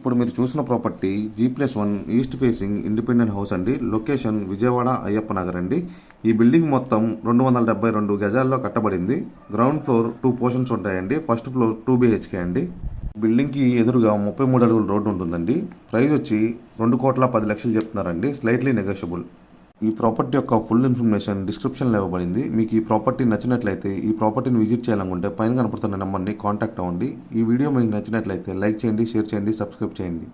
ఇప్పుడు మీరు చూసిన property G+1 east facing independent house అండి. లొకేషన్ విజయవాడ అయ్యప్ప నగర్ అండి. ఈ బిల్డింగ్ మొత్తం 272 గజాల్లో కట్టబడింది. గ్రౌండ్ ఫ్లోర్ 2 పోర్షన్స్ ఉంటాయండి. ఫస్ట్ ఫ్లోర్ 2 BHK అండి. బిల్డింగ్కి ఎదురుగా 33 అడుగుల రోడ్డు ఉంటుందండి. ప్రైస్ వచ్చి 2,10,00,000 చెప్తున్నారండి. Slightly negotiable. ఈ ప్రాపర్టీ యొక్క ఫుల్ ఇన్ఫర్మేషన్ డిస్క్రిప్షన్లో ఇవ్వబడింది. మీకు ఈ ప్రాపర్టీ నచ్చినట్లయితే ఈ ప్రాపర్టీని విజిట్ చేయాలనుకుంటే పైన కనపడుతున్న నెంబర్ని కాంటాక్ట్ అవ్వండి. ఈ వీడియో మీకు నచ్చినట్లయితే లైక్ చేయండి, షేర్ చేయండి, సబ్స్క్రైబ్ చేయండి.